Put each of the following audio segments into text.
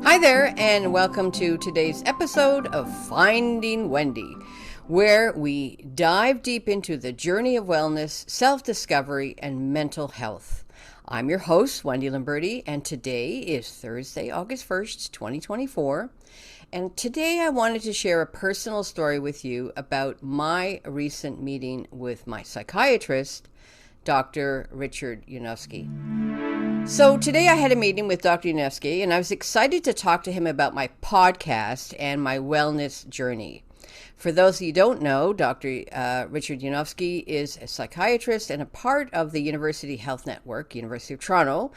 Hi there, and welcome to today's episode of Finding Wendy, where we dive deep into the journey of wellness, self-discovery, and mental health. I'm your host, Wendy Limbertie, and today is Thursday, August 1st, 2024. And today I wanted to share a personal story with you about my recent meeting with my psychiatrist, Dr. Richard Yanofsky. So today I had a meeting with Dr. Yanofsky, and I was excited to talk to him about my podcast and my wellness journey. For those of you who don't know, Dr. Richard Yanofsky is a psychiatrist and a part of the University Health Network, University of Toronto.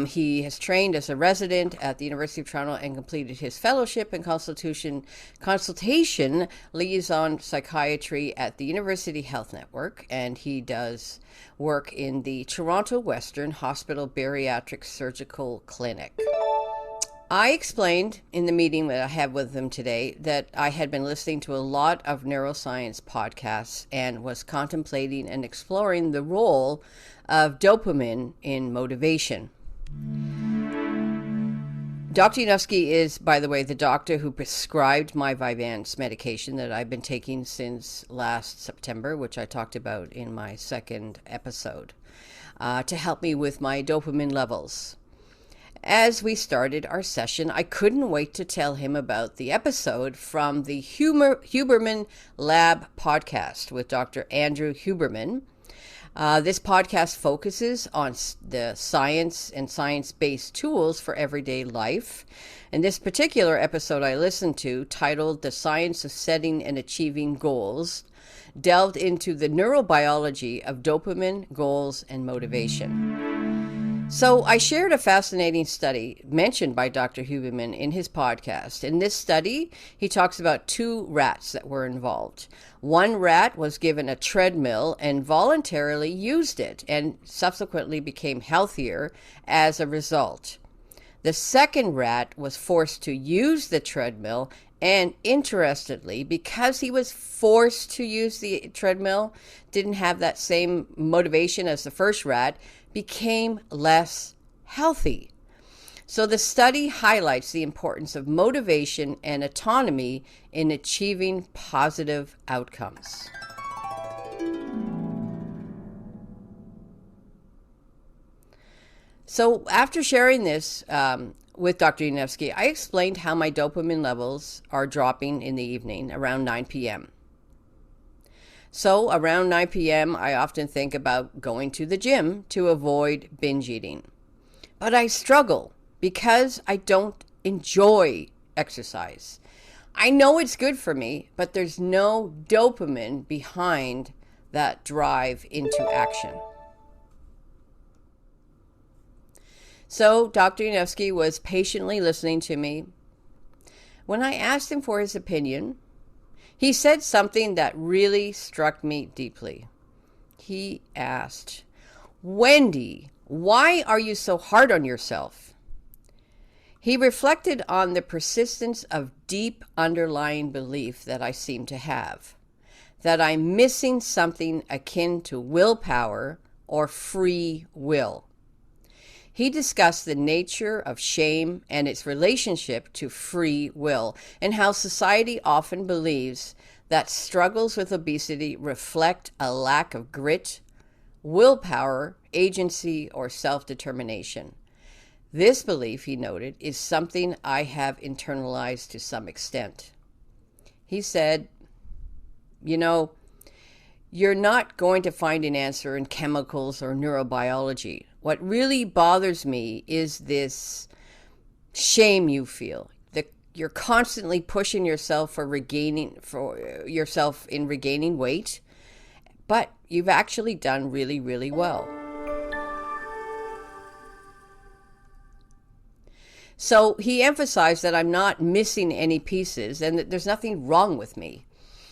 He has trained as a resident at the University of Toronto and completed his fellowship in consultation liaison psychiatry at the University Health Network, and he does work in the Toronto Western Hospital Bariatric Surgical Clinic. I explained in the meeting that I had with him today that I had been listening to a lot of neuroscience podcasts and was contemplating and exploring the role of dopamine in motivation. Dr. Yanofsky is, by the way, the doctor who prescribed my Vyvanse medication that I've been taking since last September, which I talked about in my second episode, to help me with my dopamine levels. As we started our session, I couldn't wait to tell him about the episode from the Huberman Lab Podcast with Dr. Andrew Huberman. This podcast focuses on the science and science-based tools for everyday life. And this particular episode I listened to, titled The Science of Setting and Achieving Goals, delved into the neurobiology of dopamine, goals, and motivation. So I shared a fascinating study mentioned by Dr. Huberman in his podcast. In this study, he talks about two rats that were involved. One rat was given a treadmill and voluntarily used it and subsequently became healthier as a result. The second rat was forced to use the treadmill, and interestingly, because he was forced to use the treadmill, didn't have that same motivation as the first rat, became less healthy. So the study highlights the importance of motivation and autonomy in achieving positive outcomes. So after sharing this with Dr. Yanofsky, I explained how my dopamine levels are dropping in the evening around 9 p.m. So around 9 p.m., I often think about going to the gym to avoid binge eating. But I struggle because I don't enjoy exercise. I know it's good for me, but there's no dopamine behind that drive into action. So Dr. Yanofsky was patiently listening to me. When I asked him for his opinion, he said something that really struck me deeply. He asked, "Wendy, why are you so hard on yourself?" He reflected on the persistence of deep underlying belief that I seem to have, that I'm missing something akin to willpower or free will. He discussed the nature of shame and its relationship to free will, and how society often believes that struggles with obesity reflect a lack of grit, willpower, agency, or self-determination. This belief, he noted, is something I have internalized to some extent. He said, you're not going to find an answer in chemicals or neurobiology. What really bothers me is this shame you feel. You're constantly pushing yourself regaining weight, but you've actually done really, really well. So he emphasized that I'm not missing any pieces and that there's nothing wrong with me.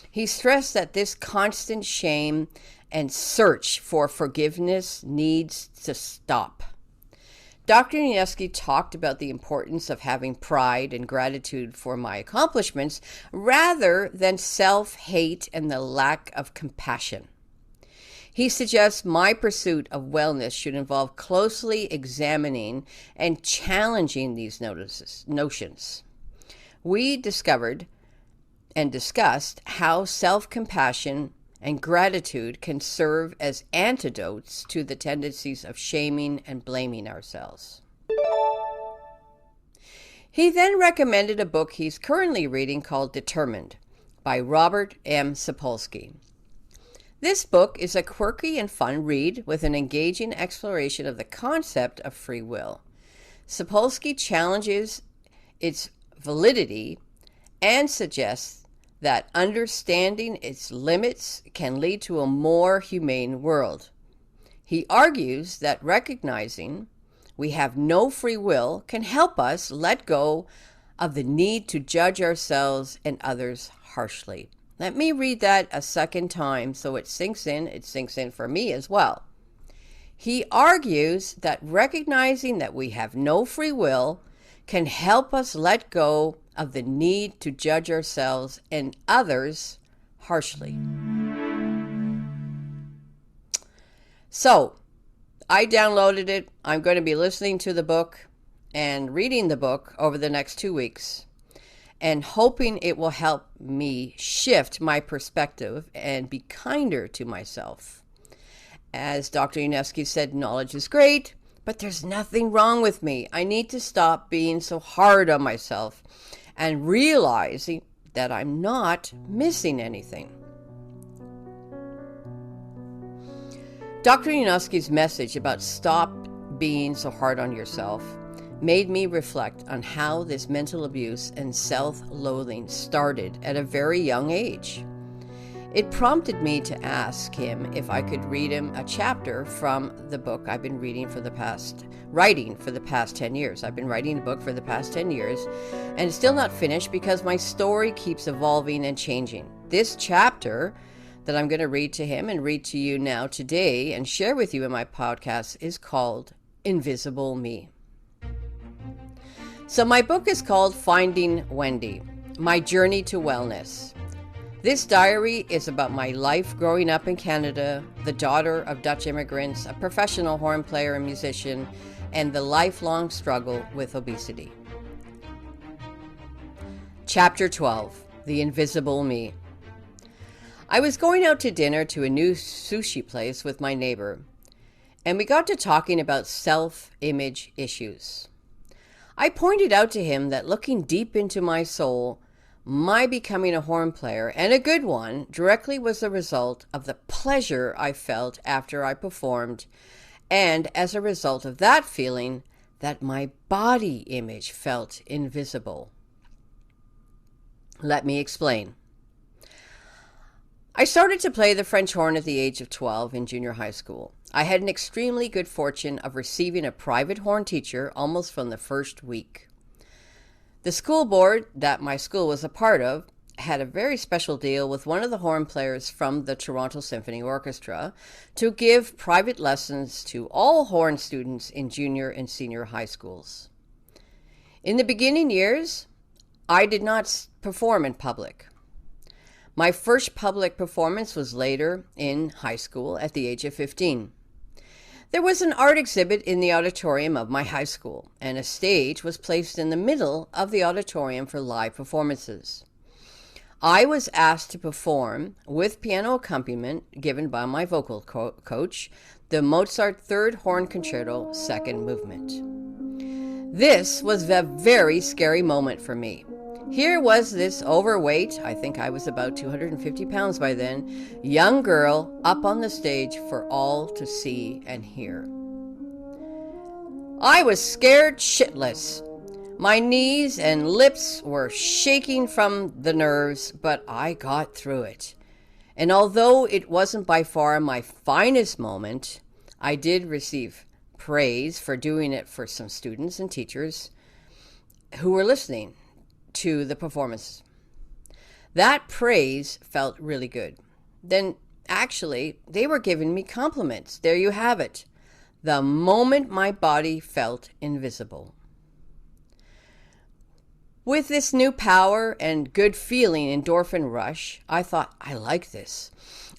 He stressed that this constant shame and search for forgiveness needs to stop. Dr. Yanofsky talked about the importance of having pride and gratitude for my accomplishments rather than self-hate and the lack of compassion. He suggests my pursuit of wellness should involve closely examining and challenging these notions. We discovered and discussed how self-compassion and gratitude can serve as antidotes to the tendencies of shaming and blaming ourselves. He then recommended a book he's currently reading called Determined by Robert M. Sapolsky. This book is a quirky and fun read with an engaging exploration of the concept of free will. Sapolsky challenges its validity and suggests that understanding its limits can lead to a more humane world. He argues that recognizing we have no free will can help us let go of the need to judge ourselves and others harshly. Let me read that a second time so it sinks in. It sinks in for me as well. He argues that recognizing that we have no free will can help us let go of the need to judge ourselves and others harshly. So, I downloaded it. I'm going to be listening to the book and reading the book over the next 2 weeks, and hoping it will help me shift my perspective and be kinder to myself. As Dr. Yanofsky said, knowledge is great, but there's nothing wrong with me. I need to stop being so hard on myself and realizing that I'm not missing anything. Dr. Yanofsky's message about stop being so hard on yourself made me reflect on how this mental abuse and self-loathing started at a very young age. It prompted me to ask him if I could read him a chapter from the book I've been writing for the past 10 years. I've been writing a book for the past 10 years, and it's still not finished because my story keeps evolving and changing. This chapter that I'm going to read to him and read to you now today and share with you in my podcast is called Invisible Me. So my book is called Finding Wendy, My Journey to Wellness. This diary is about my life growing up in Canada, the daughter of Dutch immigrants, a professional horn player and musician, and the lifelong struggle with obesity. Chapter 12, The Invisible Me. I was going out to dinner to a new sushi place with my neighbor, and we got to talking about self-image issues. I pointed out to him that looking deep into my soul, my becoming a horn player, and a good one, directly was the result of the pleasure I felt after I performed, and as a result of that feeling, that my body image felt invisible. Let me explain. I started to play the French horn at the age of 12 in junior high school. I had an extremely good fortune of receiving a private horn teacher almost from the first week. The school board that my school was a part of had a very special deal with one of the horn players from the Toronto Symphony Orchestra to give private lessons to all horn students in junior and senior high schools. In the beginning years, I did not perform in public. My first public performance was later in high school at the age of 15. There was an art exhibit in the auditorium of my high school, and a stage was placed in the middle of the auditorium for live performances. I was asked to perform, with piano accompaniment given by my vocal coach, the Mozart Third Horn Concerto Second Movement. This was a very scary moment for me. Here was this overweight, I think I was about 250 pounds by then, young girl up on the stage for all to see and hear. I was scared shitless. My knees and lips were shaking from the nerves, but I got through it. And although it wasn't by far my finest moment, I did receive praise for doing it for some students and teachers who were listening to the performance. That praise felt really good. Then actually, they were giving me compliments. There you have it. The moment my body felt invisible. With this new power and good feeling endorphin rush, I thought, I like this.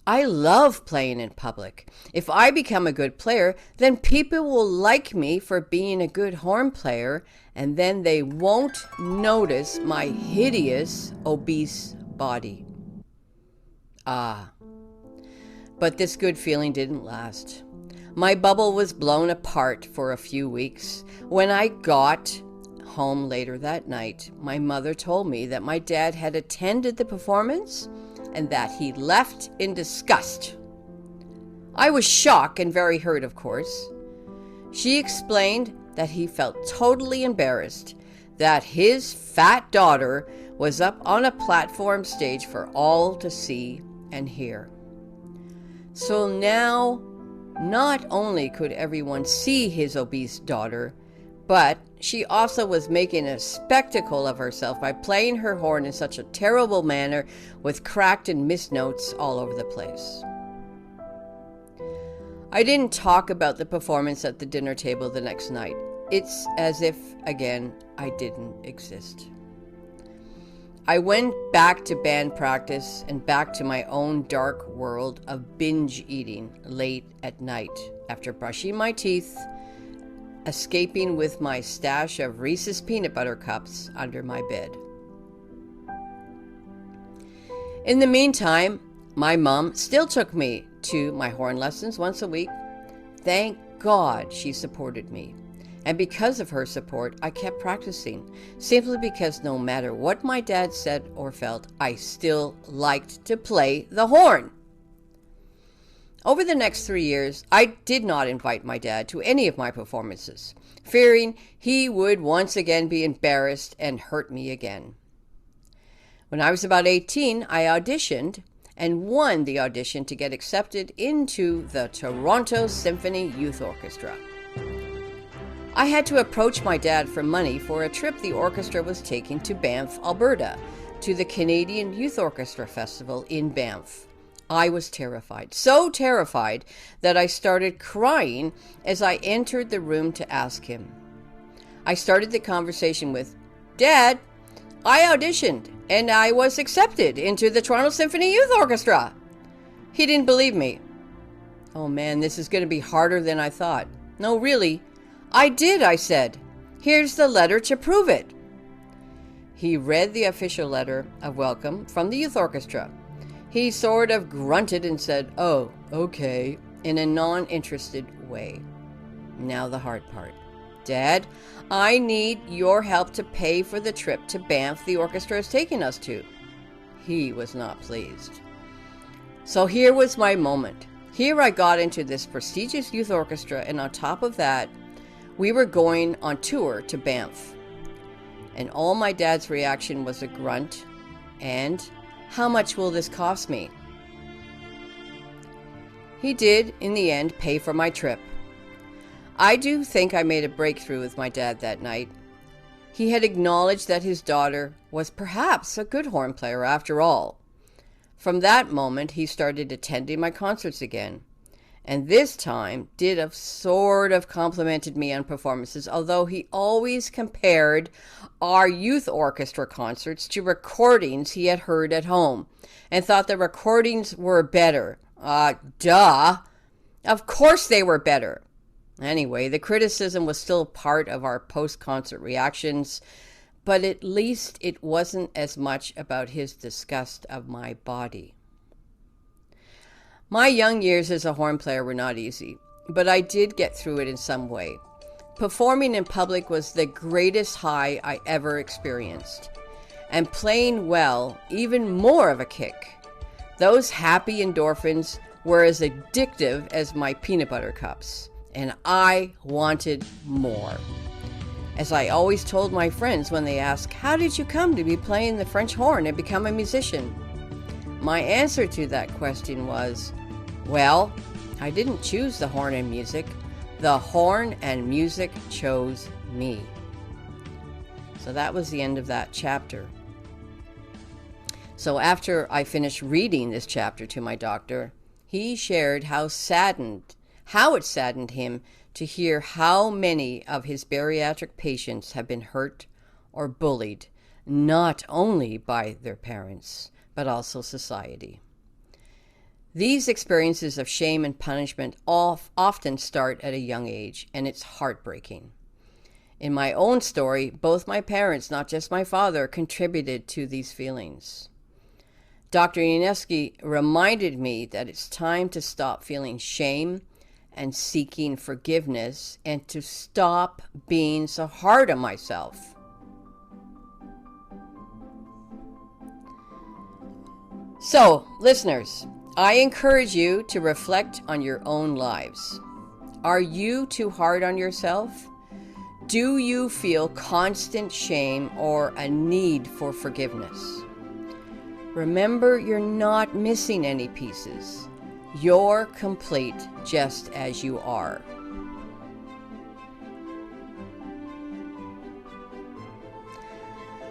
I love playing in public. If I become a good player, then people will like me for being a good horn player, and then they won't notice my hideous, obese body. Ah, but this good feeling didn't last. My bubble was blown apart for a few weeks. When I got home later that night, my mother told me that my dad had attended the performance and that he left in disgust. I was shocked and very hurt, of course. She explained that he felt totally embarrassed that his fat daughter was up on a platform stage for all to see and hear. So now, not only could everyone see his obese daughter, but she also was making a spectacle of herself by playing her horn in such a terrible manner with cracked and missed notes all over the place. I didn't talk about the performance at the dinner table the next night. It's as if, again, I didn't exist. I went back to band practice and back to my own dark world of binge eating late at night after brushing my teeth, escaping with my stash of Reese's peanut butter cups under my bed. In the meantime, my mom still took me to my horn lessons once a week. Thank God she supported me. And because of her support, I kept practicing, simply because no matter what my dad said or felt, I still liked to play the horn. Over the next 3 years, I did not invite my dad to any of my performances, fearing he would once again be embarrassed and hurt me again. When I was about 18, I auditioned and won the audition to get accepted into the Toronto Symphony Youth Orchestra. I had to approach my dad for money for a trip the orchestra was taking to Banff, Alberta, to the Canadian Youth Orchestra Festival in Banff. I was terrified, so terrified that I started crying as I entered the room to ask him. I started the conversation with, "Dad, I auditioned and I was accepted into the Toronto Symphony Youth Orchestra." He didn't believe me. "Oh man, this is going to be harder than I thought." "No, really, I did," I said. "Here's the letter to prove it." He read the official letter of welcome from the youth orchestra. He sort of grunted and said, "Oh, okay," in a non-interested way. Now the hard part. "Dad, I need your help to pay for the trip to Banff the orchestra is taking us to." He was not pleased. So here was my moment. Here I got into this prestigious youth orchestra, and on top of that, we were going on tour to Banff. And all my dad's reaction was a grunt and, "How much will this cost me?" He did, in the end, pay for my trip. I do think I made a breakthrough with my dad that night. He had acknowledged that his daughter was perhaps a good horn player after all. From that moment, he started attending my concerts again, and this time did have sort of complimented me on performances, although he always compared our youth orchestra concerts to recordings he had heard at home and thought the recordings were better. Duh! Of course they were better. Anyway, the criticism was still part of our post-concert reactions, but at least it wasn't as much about his disgust of my body. My young years as a horn player were not easy, but I did get through it in some way. Performing in public was the greatest high I ever experienced, and playing well, even more of a kick. Those happy endorphins were as addictive as my peanut butter cups, and I wanted more. As I always told my friends when they asked, "How did you come to be playing the French horn and become a musician?" My answer to that question was, well, I didn't choose the horn and music. The horn and music chose me. So that was the end of that chapter. So after I finished reading this chapter to my doctor, he shared how it saddened him to hear how many of his bariatric patients have been hurt or bullied, not only by their parents, but also society. These experiences of shame and punishment often start at a young age, and it's heartbreaking. In my own story, both my parents, not just my father, contributed to these feelings. Dr. Yanofsky reminded me that it's time to stop feeling shame and seeking forgiveness, and to stop being so hard on myself. So, listeners, I encourage you to reflect on your own lives. Are you too hard on yourself? Do you feel constant shame or a need for forgiveness? Remember, you're not missing any pieces. You're complete just as you are.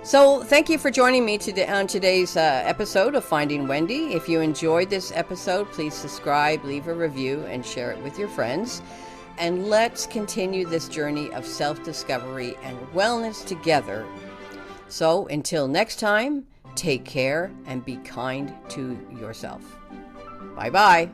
So thank you for joining me today on today's episode of Finding Wendy. If you enjoyed this episode, please subscribe, leave a review, and share it with your friends. And let's continue this journey of self-discovery and wellness together. So until next time, take care and be kind to yourself. Bye-bye.